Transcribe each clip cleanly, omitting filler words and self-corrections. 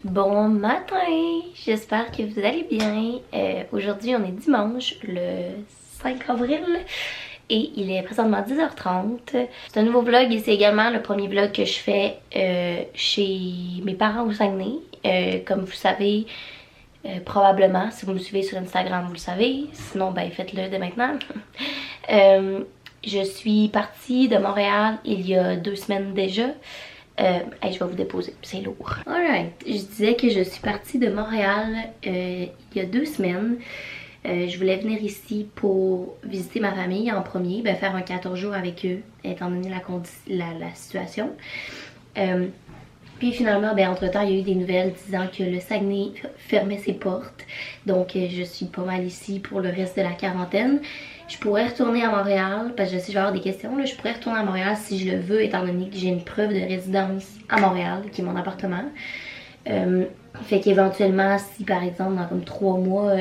Bon matin, j'espère que vous allez bien. Aujourd'hui on est dimanche le 5 avril et il est présentement 10h30. C'est un nouveau vlog et c'est également le premier vlog que je fais chez mes parents au Saguenay. Comme vous savez, probablement si vous me suivez sur Instagram vous le savez, sinon ben faites-le dès maintenant. Je suis partie de Montréal il y a 2 semaines déjà. Je vais vous déposer, c'est lourd. Alright, je disais que je suis partie de Montréal il y a 2 semaines. Je voulais venir ici pour visiter ma famille en premier, faire un 14 jours avec eux, étant donné la situation. Puis finalement, entre temps, il y a eu des nouvelles disant que le Saguenay fermait ses portes. Donc je suis pas mal ici pour le reste de la quarantaine. Je pourrais retourner à Montréal, parce que je sais que je vais avoir des questions, là. Je pourrais retourner à Montréal si je le veux, étant donné que j'ai une preuve de résidence à Montréal, qui est mon appartement. Fait qu'éventuellement, si par exemple dans comme 3 mois,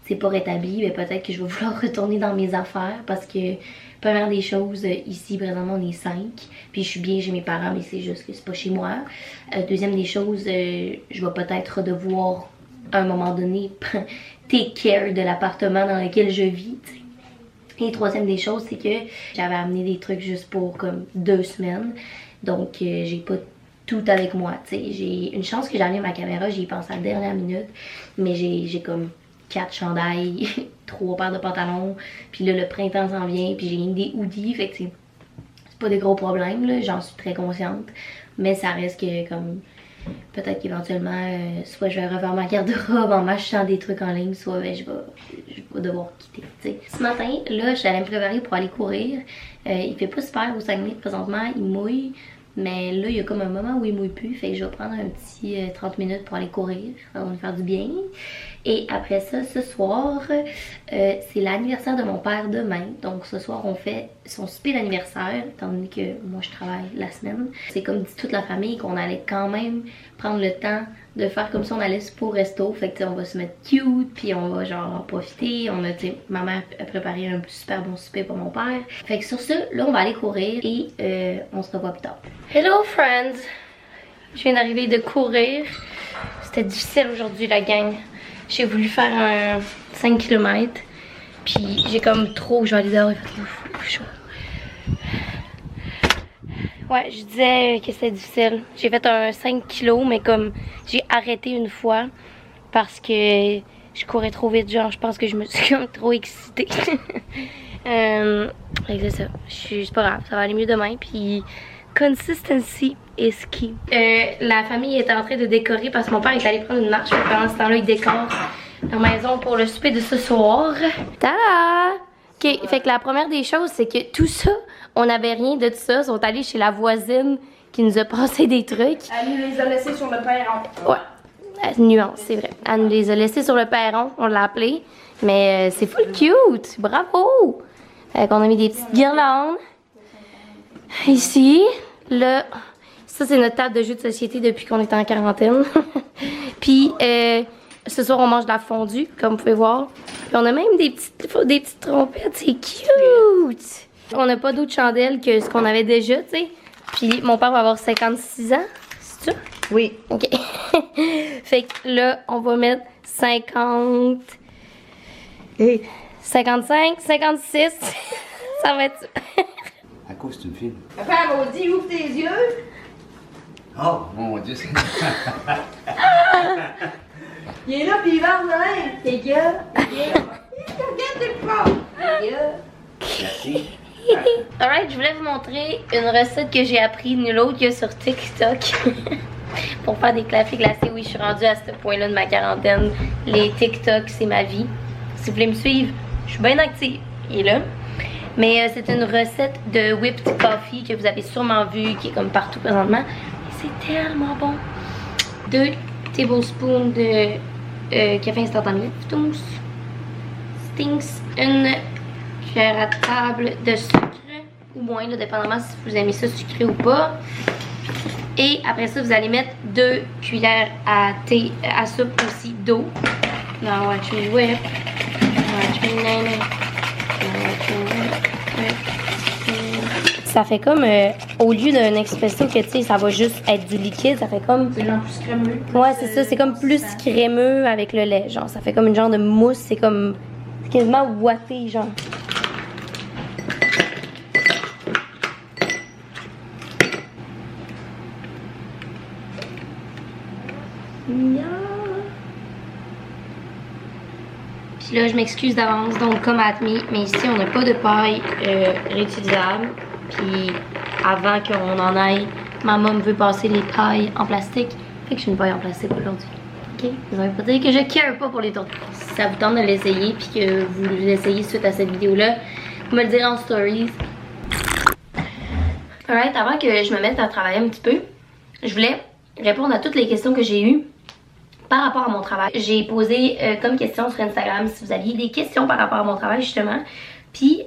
c'est pas rétabli, peut-être que je vais vouloir retourner dans mes affaires, parce que première des choses, ici présentement on est 5, puis je suis bien chez mes parents, mais c'est juste que c'est pas chez moi. Deuxième des choses, je vais peut-être devoir, à un moment donné, take care de l'appartement dans lequel je vis, t'sais. Et troisième des choses, c'est que j'avais amené des trucs juste pour comme 2 semaines. Donc j'ai pas tout avec moi. T'sais. J'ai une chance que j'ai amené ma caméra, j'y ai pensé à la dernière minute. Mais j'ai comme 4 chandails, 3 paires de pantalons. Puis là le printemps s'en vient, puis j'ai des hoodies. Fait que c'est pas des gros problèmes, là, j'en suis très consciente. Mais ça reste que comme... Peut-être qu'éventuellement, soit je vais refaire ma garde-robe en m'achetant des trucs en ligne, soit je vais devoir quitter. T'sais. Ce matin, là, j'allais me préparer pour aller courir. Il fait pas super au Saguenay présentement, il mouille. Mais là, il y a comme un moment où il mouille plus. Fait que je vais prendre un petit 30 minutes pour aller courir. Ça va me faire du bien. Et après ça, ce soir, c'est l'anniversaire de mon père demain. Donc ce soir, on fait son souper d'anniversaire, étant donné que moi, je travaille la semaine. C'est comme dit toute la famille qu'on allait quand même prendre le temps de faire comme si on allait pour resto. Fait que on va se mettre cute, puis on va genre en profiter. On a, ma mère a préparé un super bon souper pour mon père. Fait que sur ce, là, on va aller courir et on se revoit plus tard. Hello friends! Je viens d'arriver de courir. C'était difficile aujourd'hui la gang. J'ai voulu faire un 5 km. Puis j'ai comme trop, je vais aller dehors, il fait chaud. Ouais, je disais que c'était difficile. J'ai fait un 5 kg, mais comme j'ai arrêté une fois parce que je courais trop vite, genre je pense que je me suis comme trop excitée. C'est ça, c'est pas grave, ça va aller mieux demain. Puis consistency is key. La famille est en train de décorer parce que mon père est allé prendre une marche. Pendant ce temps-là, il décore la maison pour le souper de ce soir. Tada! Ok, fait que la première des choses, c'est que tout ça, on n'avait rien de tout ça. Ils sont allés chez la voisine qui nous a passé des trucs. Elle nous les a laissés sur le perron. Ouais, nuance, c'est vrai. Elle nous les a laissés sur le perron, on l'a appelé. Mais c'est full cute, bravo! Fait qu'on a mis des petites guirlandes. Ici, là, ça c'est notre table de jeu de société depuis qu'on est en quarantaine. Puis, ce soir on mange de la fondue, comme vous pouvez voir. Puis on a même des petites trompettes, c'est cute! On n'a pas d'autres chandelles que ce qu'on avait déjà, tu sais. Puis mon père va avoir 56 ans, c'est ça? Oui. Ok. Fait que là, on va mettre 50... 55, 56. Ça va être... À cause d'une fille. Papa maudit, ouvre tes yeux. Oh mon Dieu, c'est. Il est là, puis il va revenir. Tes gars. Regarde tes pas. Tes gars. Merci. Alright, je voulais vous montrer une recette que j'ai appris nul autre que sur TikTok. Pour faire des clafés glacés. Oui, je suis rendue à ce point-là de ma quarantaine. Les TikTok, c'est ma vie. Si vous voulez me suivre, je suis bien active. Il est là. Mais c'est une recette de whipped coffee que vous avez sûrement vu, qui est comme partout présentement. C'est tellement bon. 2 tablespoons de café instantané. Stings. Une cuillère à table de sucre. Ou moins, là, dépendamment si vous aimez ça sucré ou pas. Et après ça, vous allez mettre 2 cuillères à thé, à soupe aussi d'eau. Now watch me whip. Watch me name it. ça fait comme, au lieu d'un espresso que tu sais, ça va juste être du liquide, ça fait comme... C'est genre plus crémeux. Ouais, c'est ça, c'est comme plus crémeux avec le lait, genre. Ça fait comme une genre de mousse, c'est comme... C'est quasiment ouaté, genre. Puis là, je m'excuse d'avance, donc comme admis, mais ici on n'a pas de paille réutilisable. Puis avant qu'on en aille, maman me veut passer les pailles en plastique. Fait que j'ai une paille en plastique aujourd'hui. Ok? Vous n'avez pas dire que je care pas pour les tortillas. Si ça vous tente de l'essayer, puis que vous l'essayez suite à cette vidéo-là, vous me le direz en stories. Alright, avant que je me mette à travailler un petit peu, je voulais répondre à toutes les questions que j'ai eues par rapport à mon travail. J'ai posé comme question sur Instagram si vous aviez des questions par rapport à mon travail justement. Puis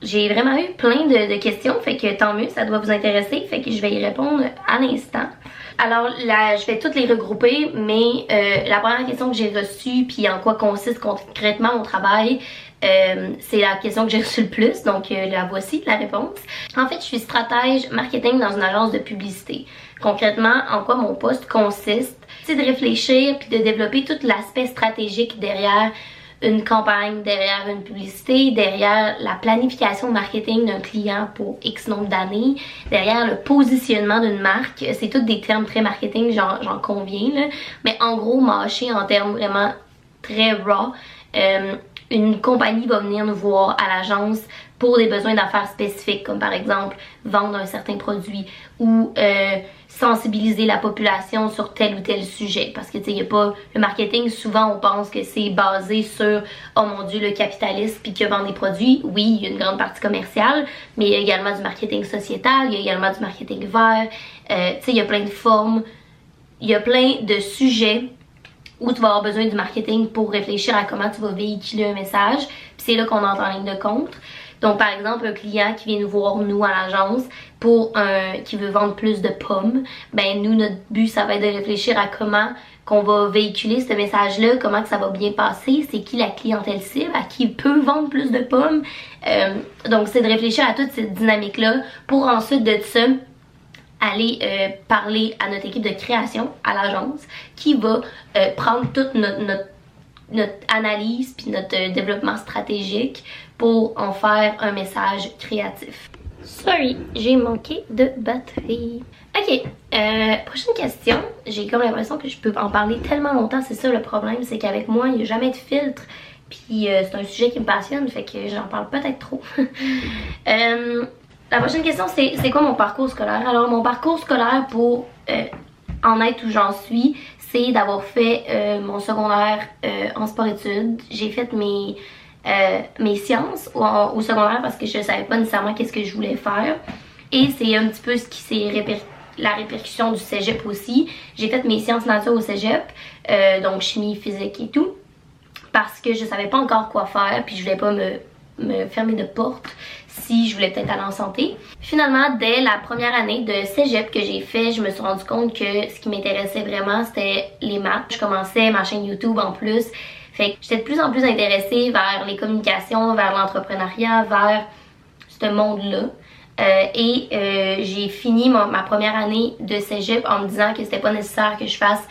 j'ai vraiment eu plein de questions, fait que tant mieux, ça doit vous intéresser, fait que je vais y répondre à l'instant. Alors là, je vais toutes les regrouper, mais la première question que j'ai reçue, puis en quoi consiste concrètement mon travail, c'est la question que j'ai reçue le plus, donc la voici la réponse. En fait, je suis stratège marketing dans une agence de publicité. Concrètement, en quoi mon poste consiste, c'est de réfléchir puis de développer tout l'aspect stratégique derrière une campagne, derrière une publicité, derrière la planification marketing d'un client pour X nombre d'années, derrière le positionnement d'une marque. C'est tous des termes très marketing, j'en conviens, là. Mais en gros, mâché en termes vraiment très raw. Une compagnie va venir nous voir à l'agence pour des besoins d'affaires spécifiques, comme par exemple vendre un certain produit ou sensibiliser la population sur tel ou tel sujet. Parce que tu sais, il y a pas le marketing, souvent on pense que c'est basé sur oh mon dieu le capitalisme puis que vendre des produits. Oui, il y a une grande partie commerciale, mais il y a également du marketing sociétal, il y a également du marketing vert. Tu sais, il y a plein de formes, il y a plein de sujets où tu vas avoir besoin du marketing pour réfléchir à comment tu vas véhiculer un message. Puis c'est là qu'on entre en ligne de compte. Donc par exemple, un client qui vient nous voir, nous, à l'agence, qui veut vendre plus de pommes, ben nous, notre but, ça va être de réfléchir à comment qu'on va véhiculer ce message-là, comment que ça va bien passer, c'est qui la clientèle cible, à qui peut vendre plus de pommes. Donc c'est de réfléchir à toute cette dynamique-là pour ensuite de ça aller parler à notre équipe de création à l'agence qui va prendre toute notre analyse puis notre développement stratégique pour en faire un message créatif. Sorry, j'ai manqué de batterie. Ok, prochaine question. J'ai comme l'impression que je peux en parler tellement longtemps, c'est ça le problème, c'est qu'avec moi, il n'y a jamais de filtre. Puis c'est un sujet qui me passionne, fait que j'en parle peut-être trop. La prochaine question, c'est quoi mon parcours scolaire? Alors, mon parcours scolaire pour en être où j'en suis, c'est d'avoir fait mon secondaire en sport-études. J'ai fait mes sciences au secondaire parce que je savais pas nécessairement qu'est-ce que je voulais faire. Et c'est un petit peu ce qui s'est la répercussion du cégep aussi. J'ai fait mes sciences nature au cégep, donc chimie, physique et tout, parce que je savais pas encore quoi faire, puis je voulais pas me fermer de porte si je voulais peut-être aller en santé. Finalement, dès la première année de cégep que j'ai fait, je me suis rendu compte que ce qui m'intéressait vraiment, c'était les maths. Je commençais ma chaîne YouTube en plus. Fait que j'étais de plus en plus intéressée vers les communications, vers l'entrepreneuriat, vers ce monde-là. J'ai fini ma première année de cégep en me disant que c'était pas nécessaire que je fasse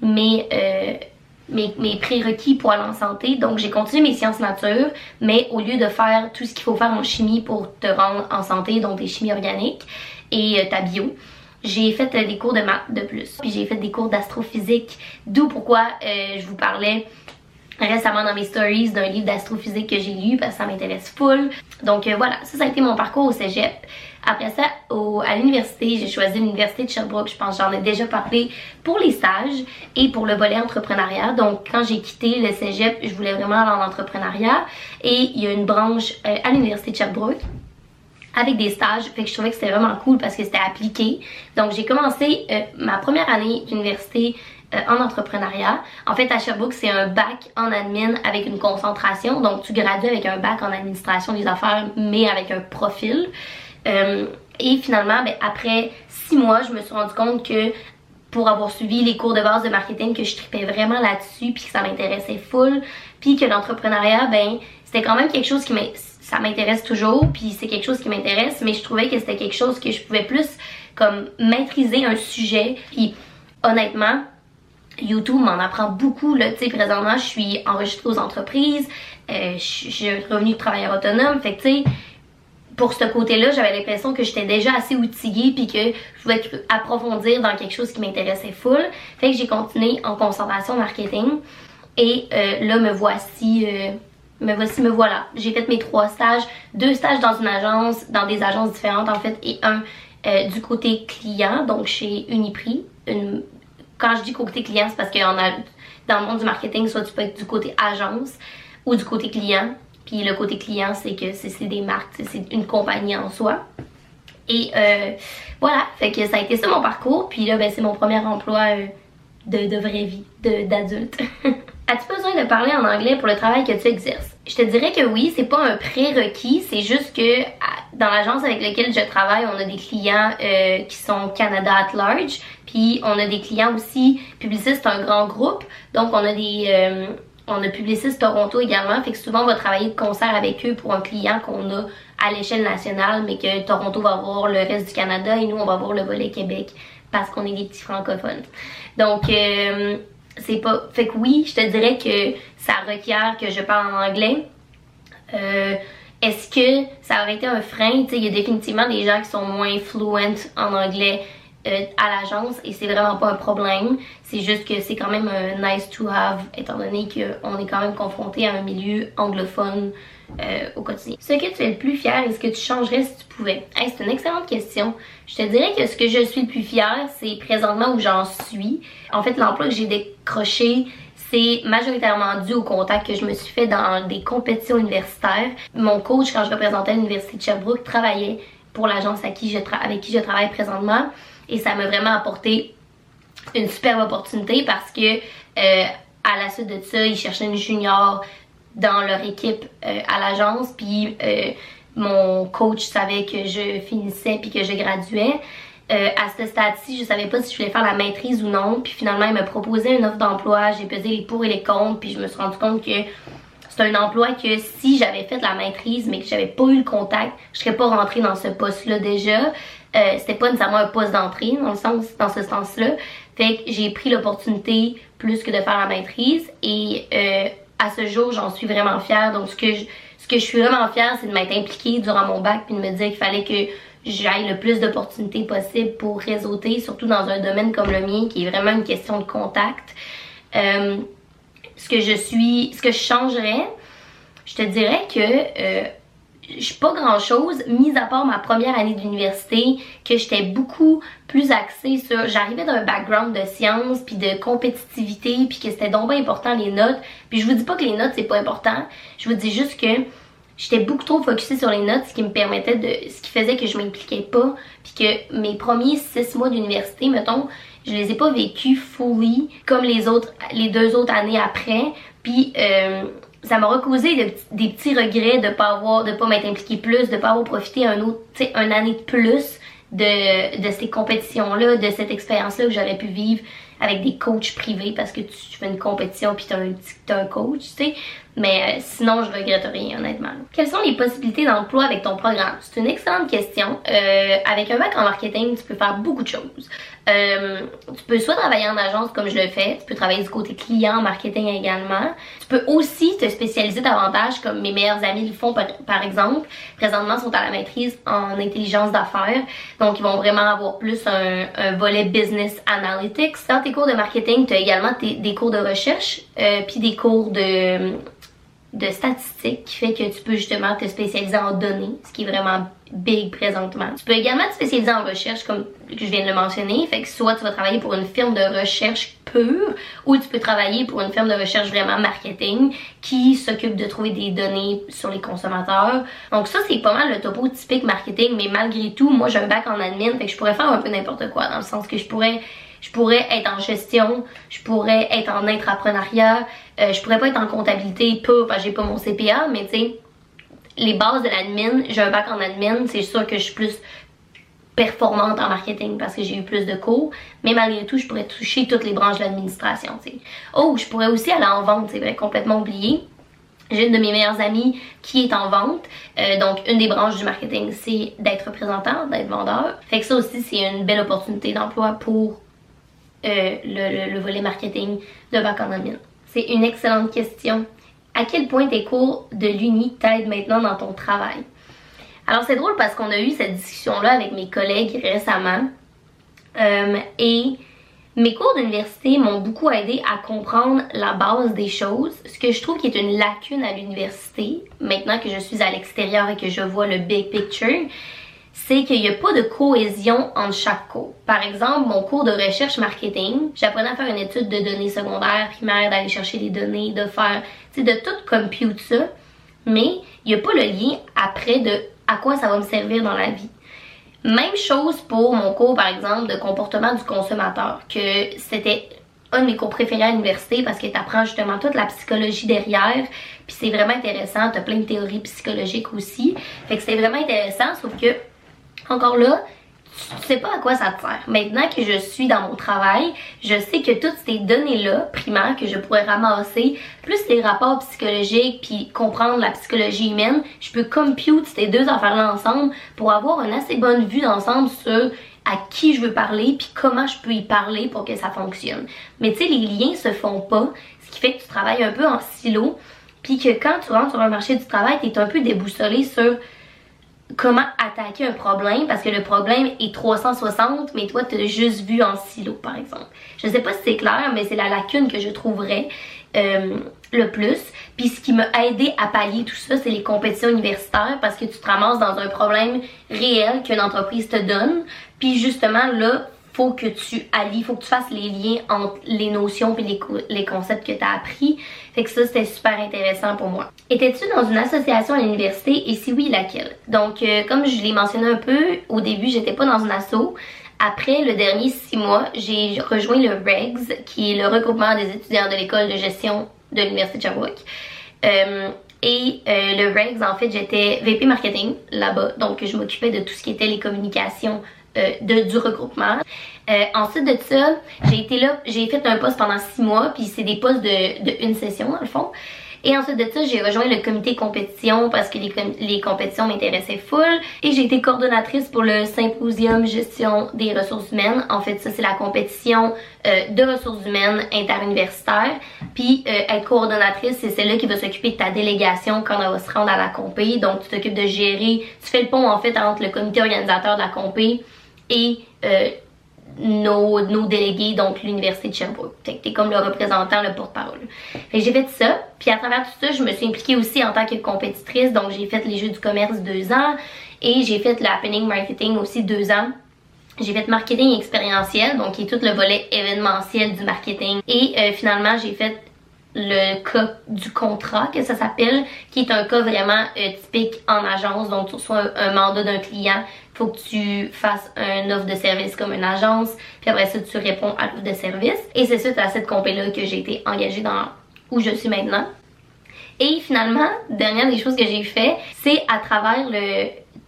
mes prérequis pour aller en santé. Donc j'ai continué mes sciences nature, mais au lieu de faire tout ce qu'il faut faire en chimie pour te rendre en santé, donc des chimies organiques et ta bio, j'ai fait des cours de maths de plus. Puis j'ai fait des cours d'astrophysique, d'où pourquoi je vous parlais récemment dans mes stories d'un livre d'astrophysique que j'ai lu parce que ça m'intéresse full. Donc voilà, ça a été mon parcours au cégep. Après ça, à l'université, j'ai choisi l'université de Sherbrooke. Je pense que j'en ai déjà parlé pour les stages et pour le volet entrepreneuriat. Donc quand j'ai quitté le cégep, je voulais vraiment aller en entrepreneuriat. Et il y a une branche à l'université de Sherbrooke avec des stages, fait que je trouvais que c'était vraiment cool parce que c'était appliqué. Donc j'ai commencé ma première année d'université en entrepreneuriat. En fait, à Sherbrooke, c'est un bac en admin avec une concentration. Donc tu gradues avec un bac en administration des affaires, mais avec un profil. Et finalement, après 6 mois, je me suis rendu compte que pour avoir suivi les cours de base de marketing, que je tripais vraiment là-dessus, puis que ça m'intéressait full, puis que l'entrepreneuriat, c'était quand même quelque chose qui ça m'intéresse toujours, puis c'est quelque chose qui m'intéresse, mais je trouvais que c'était quelque chose que je pouvais plus comme maîtriser un sujet. Puis honnêtement, YouTube m'en apprend beaucoup, là, tu sais, présentement je suis enregistrée aux entreprises, j'ai un revenu de travailleur autonome, fait que tu sais, pour ce côté-là, j'avais l'impression que j'étais déjà assez outillée puis que je pouvais approfondir dans quelque chose qui m'intéressait full. Fait que j'ai continué en conservation marketing et là me voilà. J'ai fait mes 3 stages, 2 stages dans une agence, dans des agences différentes en fait, et un du côté client, donc chez Uniprix. Quand je dis côté client, c'est parce qu'il y en a dans le monde du marketing, soit tu peux être du côté agence ou du côté client. Puis le côté client, c'est que c'est des marques, c'est une compagnie en soi. Et voilà, fait que ça a été ça mon parcours. Puis là, ben, c'est mon premier emploi de vraie vie, d'adulte. As-tu besoin de parler en anglais pour le travail que tu exerces? Je te dirais que oui, c'est pas un prérequis, c'est juste que dans l'agence avec laquelle je travaille, on a des clients qui sont Canada at large. Puis on a des clients aussi, Publicis c'est un grand groupe, donc on a Publicis Toronto également, fait que souvent on va travailler de concert avec eux pour un client qu'on a à l'échelle nationale, mais que Toronto va voir le reste du Canada et nous on va voir le volet Québec parce qu'on est des petits francophones. Donc c'est pas... Fait que oui, je te dirais que ça requiert que je parle en anglais. Est-ce que ça aurait été un frein? Tu sais, il y a définitivement des gens qui sont moins fluent en anglais à l'agence et c'est vraiment pas un problème. C'est juste que c'est quand même un nice to have étant donné qu'on est quand même confronté à un milieu anglophone au quotidien. Ce que tu es le plus fier et ce que tu changerais si tu pouvais? Hey, c'est une excellente question. Je te dirais que ce que je suis le plus fière, c'est présentement où j'en suis. En fait, l'emploi que j'ai décroché, c'est majoritairement dû au contact que je me suis fait dans des compétitions universitaires. Mon coach, quand je représentais l'université de Sherbrooke, travaillait pour l'agence avec qui je travaille présentement. Et ça m'a vraiment apporté une superbe opportunité parce que à la suite de ça, ils cherchaient une junior dans leur équipe à l'agence. Puis mon coach savait que je finissais puis que je graduais. À ce stade-ci, je savais pas si je voulais faire la maîtrise ou non. Puis finalement, il m'a proposé une offre d'emploi. J'ai pesé les pour et les contre. Puis je me suis rendu compte que c'est un emploi que si j'avais fait la maîtrise mais que j'avais pas eu le contact, je serais pas rentrée dans ce poste-là déjà. C'était pas nécessairement un poste d'entrée dans ce sens-là. Fait que j'ai pris l'opportunité plus que de faire la maîtrise et à ce jour, j'en suis vraiment fière. Donc ce que je suis vraiment fière, c'est de m'être impliquée durant mon bac puis de me dire qu'il fallait que j'aille le plus d'opportunités possible pour réseauter, surtout dans un domaine comme le mien qui est vraiment une question de contact. Ce que je changerais, je te dirais que je suis pas grand chose, mis à part ma première année d'université, que j'étais beaucoup plus axée sur... J'arrivais d'un background de sciences, puis de compétitivité, puis que c'était donc pas important les notes. Puis je vous dis pas que les notes c'est pas important, je vous dis juste que j'étais beaucoup trop focusée sur les notes, ce qui faisait que je m'impliquais pas, puis que mes premiers 6 mois d'université, mettons, je les ai pas vécus fully comme les 2 autres années après, puis ça m'aura causé des petits regrets de pas m'être impliquée plus, de pas avoir profité une année de plus de ces compétitions-là, de cette expérience-là que j'aurais pu vivre avec des coachs privés parce que tu fais une compétition puis t'as un coach, tu sais. Mais sinon, je regrette rien, honnêtement. Quelles sont les possibilités d'emploi avec ton programme? C'est une excellente question. Avec un bac en marketing, tu peux faire beaucoup de choses. Tu peux soit travailler en agence comme je le fais, tu peux travailler du côté client en marketing également. Tu peux aussi te spécialiser davantage comme mes meilleurs amis le font par exemple. Présentement, ils sont à la maîtrise en intelligence d'affaires. Donc, ils vont vraiment avoir plus un volet business analytics. Dans tes cours de marketing, tu as également des cours de recherche puis des cours de statistiques qui fait que tu peux justement te spécialiser en données, ce qui est vraiment big présentement. Tu peux également te spécialiser en recherche comme je viens de le mentionner, fait que soit tu vas travailler pour une firme de recherche pure ou tu peux travailler pour une firme de recherche vraiment marketing qui s'occupe de trouver des données sur les consommateurs. Donc ça c'est pas mal le topo typique marketing, mais malgré tout, moi j'ai un bac en admin, fait que je pourrais faire un peu n'importe quoi dans le sens que je pourrais être en gestion, je pourrais être en intrapreneuriat, je pourrais pas être en comptabilité parce que j'ai pas mon CPA, mais tu sais, les bases de l'admin, j'ai un bac en admin, c'est sûr que je suis plus performante en marketing parce que j'ai eu plus de cours, mais malgré tout, je pourrais toucher toutes les branches de l'administration, tu sais. Oh, je pourrais aussi aller en vente, c'est vrai, complètement oublié. J'ai une de mes meilleures amies qui est en vente. Donc, une des branches du marketing, c'est d'être représentant, d'être vendeur. Fait que ça aussi, c'est une belle opportunité d'emploi pour le volet marketing de Bac en admin. C'est une excellente question. À quel point tes cours de l'Uni t'aident maintenant dans ton travail? Alors, c'est drôle parce qu'on a eu cette discussion-là avec mes collègues récemment. Et mes cours d'université m'ont beaucoup aidé à comprendre la base des choses, ce que je trouve qui est une lacune à l'université, maintenant que je suis à l'extérieur et que je vois le big picture, c'est qu'il n'y a pas de cohésion entre chaque cours. Par exemple, mon cours de recherche marketing, j'apprenais à faire une étude de données secondaires, primaires, d'aller chercher les données, de faire, tu sais, de tout compute ça, mais il n'y a pas le lien après de à quoi ça va me servir dans la vie. Même chose pour mon cours, par exemple, de comportement du consommateur, que c'était un de mes cours préférés à l'université parce que tu apprends justement toute la psychologie derrière, puis c'est vraiment intéressant, tu as plein de théories psychologiques aussi, fait que c'est vraiment intéressant, sauf que, encore là, tu sais pas à quoi ça te sert. Maintenant que je suis dans mon travail, je sais que toutes ces données-là, primaires, que je pourrais ramasser, plus les rapports psychologiques, puis comprendre la psychologie humaine, je peux compute ces deux affaires-là ensemble pour avoir une assez bonne vue d'ensemble sur à qui je veux parler, puis comment je peux y parler pour que ça fonctionne. Mais tu sais, les liens se font pas, ce qui fait que tu travailles un peu en silo, puis que quand tu rentres sur un marché du travail, tu es un peu déboussolé sur comment attaquer un problème parce que le problème est 360 mais toi tu as juste vu en silo par exemple. Je sais pas si c'est clair mais c'est la lacune que je trouverais le plus. Puis ce qui m'a aidé à pallier tout ça c'est les compétitions universitaires parce que tu te ramasses dans un problème réel qu'une entreprise te donne puis justement là faut que tu allies, faut que tu fasses les liens entre les notions puis les concepts que tu as appris. Fait que ça, c'était super intéressant pour moi. Étais-tu dans une association à l'université et si oui, laquelle? Donc, comme je l'ai mentionné un peu, au début, j'étais pas dans une asso. Après le dernier 6 mois, j'ai rejoint le REGS, qui est le regroupement des étudiants de l'école de gestion de l'Université de Sherbrooke. Le REGS, en fait, j'étais VP marketing là-bas. Donc, je m'occupais de tout ce qui était les communications du regroupement. Ensuite de ça, j'ai fait un poste pendant 6 mois, puis c'est des postes de une session dans le fond. Et ensuite de ça, j'ai rejoint le comité compétition parce que les compétitions m'intéressaient full. Et j'ai été coordonnatrice pour le symposium gestion des ressources humaines. En fait, ça c'est la compétition de ressources humaines interuniversitaires. Puis être coordonnatrice, c'est celle-là qui va s'occuper de ta délégation quand elle va se rendre à la compé. Donc tu t'occupes de gérer, tu fais le pont en fait entre le comité organisateur de la compé et nos délégués, donc l'Université de Sherbrooke. T'es comme le représentant, le porte-parole. J'ai fait ça, puis à travers tout ça, je me suis impliquée aussi en tant que compétitrice, donc j'ai fait les Jeux du commerce 2 ans, et j'ai fait le happening marketing aussi 2 ans. J'ai fait marketing expérientiel, donc qui est tout le volet événementiel du marketing. Et finalement, j'ai fait le cas du contrat, que ça s'appelle, qui est un cas vraiment typique en agence. Donc, tu reçois un mandat d'un client, il faut que tu fasses une offre de service comme une agence, puis après ça, tu réponds à l'offre de service. Et c'est suite à cette compé-là que j'ai été engagée dans où je suis maintenant. Et finalement, dernière des choses que j'ai fait, c'est à travers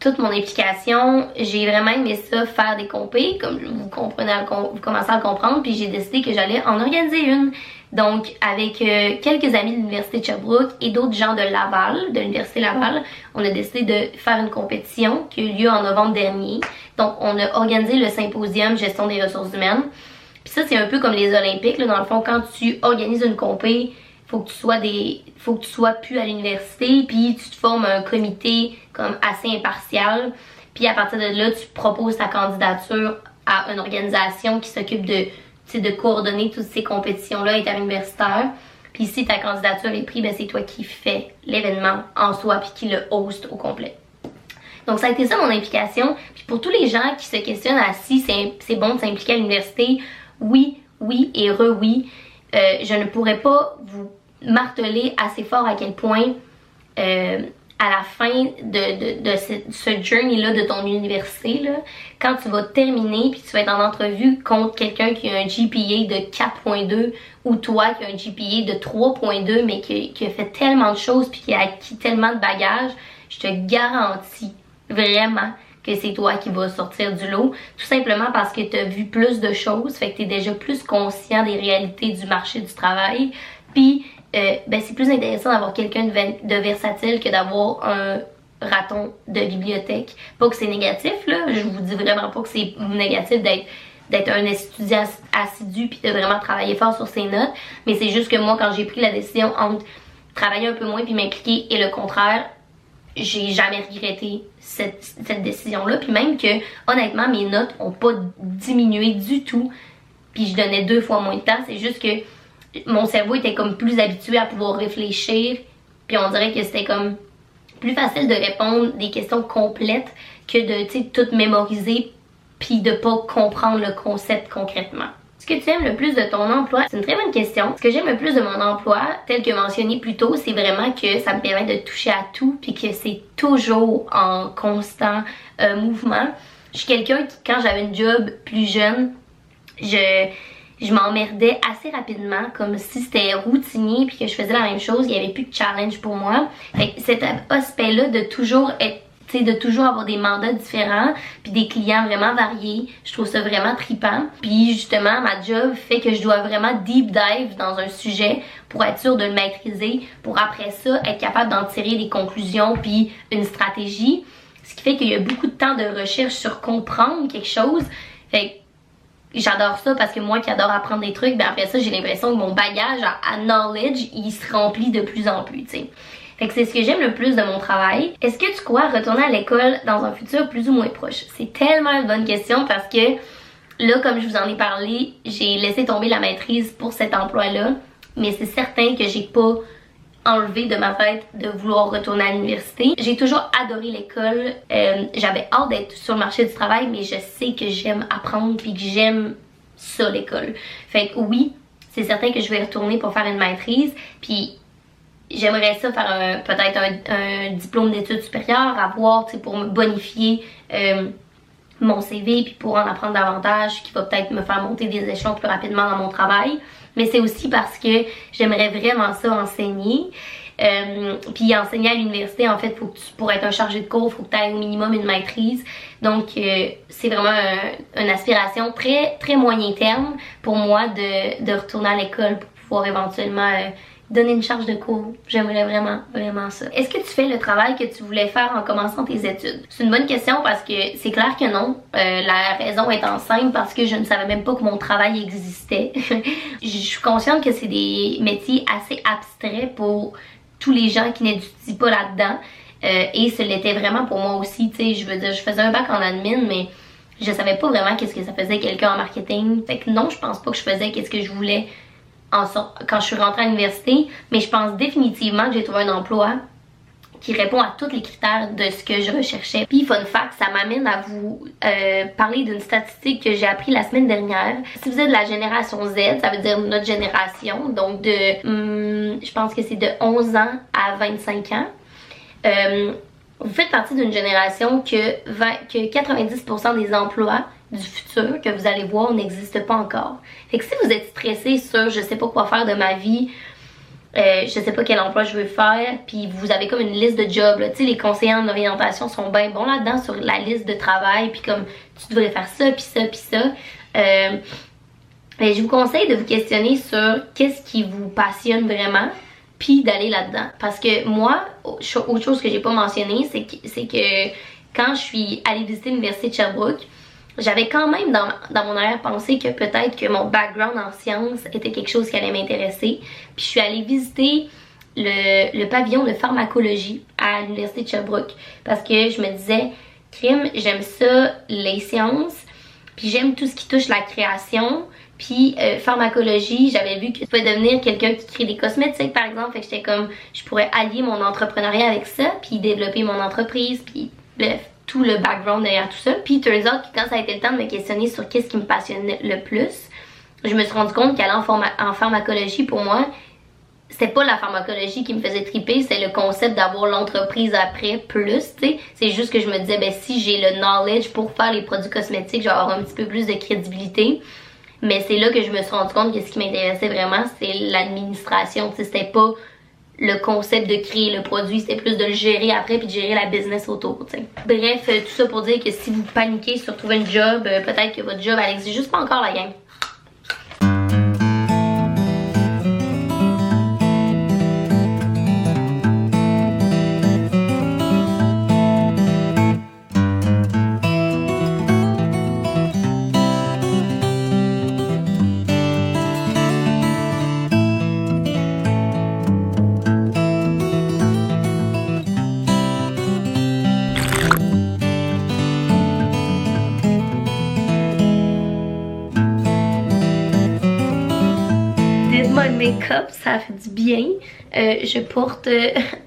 toute mon implication, j'ai vraiment aimé ça, faire des compés, comme vous commencez à le comprendre, puis j'ai décidé que j'allais en organiser une. Donc, avec quelques amis de l'Université de Sherbrooke et d'autres gens de Laval, de l'Université Laval, on a décidé de faire une compétition qui a eu lieu en novembre dernier. Donc, on a organisé le symposium gestion des ressources humaines. Puis ça, c'est un peu comme les Olympiques, là, dans le fond, quand tu organises une compé, faut que tu sois plus à l'université, puis tu te formes un comité comme assez impartial. Puis à partir de là, tu proposes ta candidature à une organisation qui s'occupe de coordonner toutes ces compétitions-là interuniversitaires. Puis si ta candidature est prise, ben c'est toi qui fais l'événement en soi puis qui le host au complet. Donc ça a été ça mon implication. Puis pour tous les gens qui se questionnent à si c'est bon de s'impliquer à l'université, oui et oui. Je ne pourrais pas vous marteler assez fort à quel point à la fin de ce journey-là de ton université, là, quand tu vas terminer puis tu vas être en entrevue contre quelqu'un qui a un GPA de 4.2 ou toi qui a un GPA de 3.2 mais qui a fait tellement de choses puis qui a acquis tellement de bagages, je te garantis vraiment que c'est toi qui vas sortir du lot, tout simplement parce que tu as vu plus de choses, fait que tu es déjà plus conscient des réalités du marché du travail, puis ben c'est plus intéressant d'avoir quelqu'un de versatile que d'avoir un raton de bibliothèque. Pas que c'est négatif, là, je vous dis vraiment pas que c'est négatif d'être un étudiant assidu puis de vraiment travailler fort sur ses notes, mais c'est juste que moi, quand j'ai pris la décision entre travailler un peu moins puis m'impliquer et le contraire, j'ai jamais regretté cette décision-là. Puis même que, honnêtement, mes notes ont pas diminué du tout. Puis je donnais 2 fois moins de temps. C'est juste que mon cerveau était comme plus habitué à pouvoir réfléchir. Puis on dirait que c'était comme plus facile de répondre des questions complètes que de, tu sais, tout mémoriser puis de pas comprendre le concept concrètement. Ce que tu aimes le plus de ton emploi, c'est une très bonne question. Ce que j'aime le plus de mon emploi, tel que mentionné plus tôt, c'est vraiment que ça me permet de toucher à tout puis que c'est toujours en constant mouvement. Je suis quelqu'un qui, quand j'avais une job plus jeune, je m'emmerdais assez rapidement, comme si c'était routinier puis que je faisais la même chose, il n'y avait plus de challenge pour moi. Fait que cet aspect-là de toujours être, tu sais, de toujours avoir des mandats différents puis des clients vraiment variés, je trouve ça vraiment trippant. Puis justement, ma job fait que je dois vraiment deep dive dans un sujet pour être sûre de le maîtriser, pour après ça être capable d'en tirer des conclusions puis une stratégie. Ce qui fait qu'il y a beaucoup de temps de recherche sur comprendre quelque chose. Fait que j'adore ça parce que moi qui adore apprendre des trucs, ben après ça j'ai l'impression que mon bagage à knowledge il se remplit de plus en plus, tu sais. Fait que c'est ce que j'aime le plus de mon travail. Est-ce que tu crois retourner à l'école dans un futur plus ou moins proche? C'est tellement une bonne question parce que là, comme je vous en ai parlé, j'ai laissé tomber la maîtrise pour cet emploi-là, mais c'est certain que j'ai pas enlevé de ma tête de vouloir retourner à l'université. J'ai toujours adoré l'école. J'avais hâte d'être sur le marché du travail, mais je sais que j'aime apprendre puis que j'aime ça, l'école. Fait que oui, c'est certain que je vais retourner pour faire une maîtrise, puis j'aimerais ça faire peut-être un diplôme d'études supérieures, avoir, tu sais, pour me bonifier mon CV puis pour en apprendre davantage, qui va peut-être me faire monter des échelons plus rapidement dans mon travail. Mais c'est aussi parce que j'aimerais vraiment ça enseigner. Puis enseigner à l'université, en fait, pour être un chargé de cours, il faut que tu aies au minimum une maîtrise. Donc c'est vraiment une aspiration très, très moyen terme pour moi de retourner à l'école pour pouvoir éventuellement donner une charge de cours. J'aimerais vraiment, vraiment ça. Est-ce que tu fais le travail que tu voulais faire en commençant tes études? C'est une bonne question parce que c'est clair que non. La raison étant simple parce que je ne savais même pas que mon travail existait. Je suis consciente que c'est des métiers assez abstraits pour tous les gens qui n'étudient pas là-dedans. Et ce l'était vraiment pour moi aussi. Tu sais, je veux dire, je faisais un bac en admin, mais je savais pas vraiment qu'est-ce que ça faisait quelqu'un en marketing. Fait que non, je pense pas que je faisais qu'est-ce que je voulais quand je suis rentrée à l'université, mais je pense définitivement que j'ai trouvé un emploi qui répond à tous les critères de ce que je recherchais. Puis fun fact, ça m'amène à vous parler d'une statistique que j'ai appris la semaine dernière. Si vous êtes de la génération Z, ça veut dire notre génération, donc je pense que c'est de 11 ans à 25 ans. Vous faites partie d'une génération que 90% des emplois du futur que vous allez voir n'existe pas encore. Fait que si vous êtes stressé sur je sais pas quoi faire de ma vie, je sais pas quel emploi je veux faire, puis vous avez comme une liste de jobs, tu sais, les conseillers en orientation sont bien bons là-dedans sur la liste de travail, puis comme tu devrais faire ça, puis ça, puis ça. Je vous conseille de vous questionner sur qu'est-ce qui vous passionne vraiment, puis d'aller là-dedans. Parce que moi, autre chose que j'ai pas mentionné, c'est que quand je suis allée visiter l'université de Sherbrooke, j'avais quand même dans mon arrière-pensée que peut-être que mon background en sciences était quelque chose qui allait m'intéresser. Puis je suis allée visiter le pavillon de pharmacologie à l'université de Sherbrooke parce que je me disais, crime, j'aime ça, les sciences, puis j'aime tout ce qui touche la création. Puis pharmacologie, j'avais vu que je pouvais devenir quelqu'un qui crée des cosmétiques par exemple. Fait que j'étais comme, je pourrais allier mon entrepreneuriat avec ça, puis développer mon entreprise, puis bref, tout le background derrière tout ça. Puis turns out que quand ça a été le temps de me questionner sur qu'est-ce qui me passionnait le plus, je me suis rendu compte qu'aller en pharmacologie, pour moi, c'était pas la pharmacologie qui me faisait triper, c'est le concept d'avoir l'entreprise après plus, tu sais. C'est juste que je me disais, ben si j'ai le knowledge pour faire les produits cosmétiques, je vais avoir un petit peu plus de crédibilité. Mais c'est là que je me suis rendu compte que ce qui m'intéressait vraiment, c'est l'administration, tu sais, c'était pas le concept de créer le produit, c'était plus de le gérer après puis de gérer la business autour, tu sais. Bref, tout ça pour dire que si vous paniquez sur trouver un job, peut-être que votre job elle existe juste pas encore, la gang. my make-up, ça a fait du bien. Je porte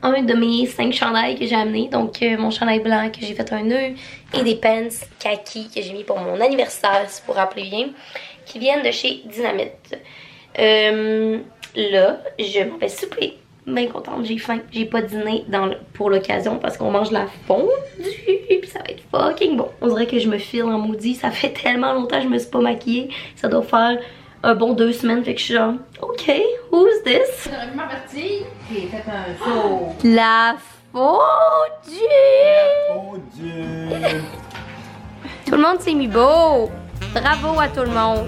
un de mes 5 chandails que j'ai amené. Donc mon chandail blanc que j'ai fait un nœud et des pants kaki que j'ai mis pour mon anniversaire, si vous vous rappelez bien, qui viennent de chez Dynamite. Là, je m'en vais souper. Bien contente, j'ai faim. J'ai pas dîné pour l'occasion parce qu'on mange la fondue. Puis ça va être fucking bon. On dirait que je me file en maudit. Ça fait tellement longtemps que je me suis pas maquillée. Ça doit faire un bon 2 semaines. Fait que je suis genre, OK, who's this? J'aurais ma partie qui fait un saut. La fondue! Oh Dieu! Tout le monde s'est mis beau. Bravo à tout le monde.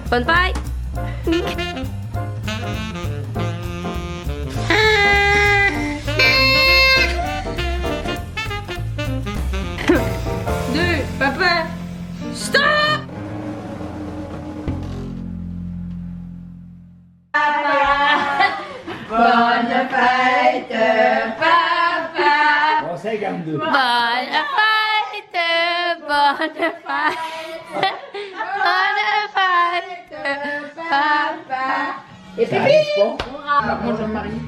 Bonne fête! 2, papa! Stop! Bonne fête, papa! Bon, 52. Bonne fête! Bonne fête! Bonne fête! Papa! Et Ça arrive pas? moi, je vais me marier.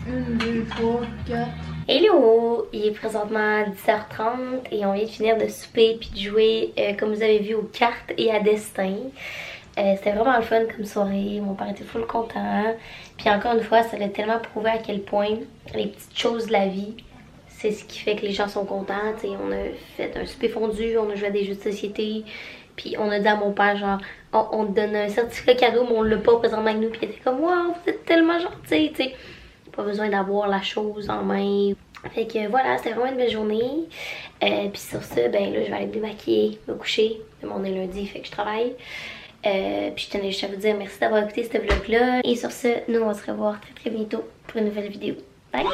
1, 2, 3, 4. Hello! Il est présentement 10h30 et on vient de finir de souper puis de jouer, comme vous avez vu, aux cartes et à destin. C'était vraiment le fun comme soirée, mon père était full content. Puis encore une fois, ça l'a tellement prouvé à quel point les petites choses de la vie, c'est ce qui fait que les gens sont contents. T'sais, on a fait un souper fondu, on a joué à des jeux de société. Puis on a dit à mon père genre, on te donne un certificat cadeau mais on l'a pas présentement avec nous. Puis il était comme, wow, vous êtes tellement gentils, tu sais. Pas besoin d'avoir la chose en main. Fait que voilà, c'était vraiment une belle journée. Puis sur ça, ben là, je vais aller me démaquiller, me coucher. On est lundi, fait que je travaille. Puis je tenais juste à vous dire merci d'avoir écouté ce vlog-là. Et sur ce, nous on va se revoir très très bientôt pour une nouvelle vidéo. Bye!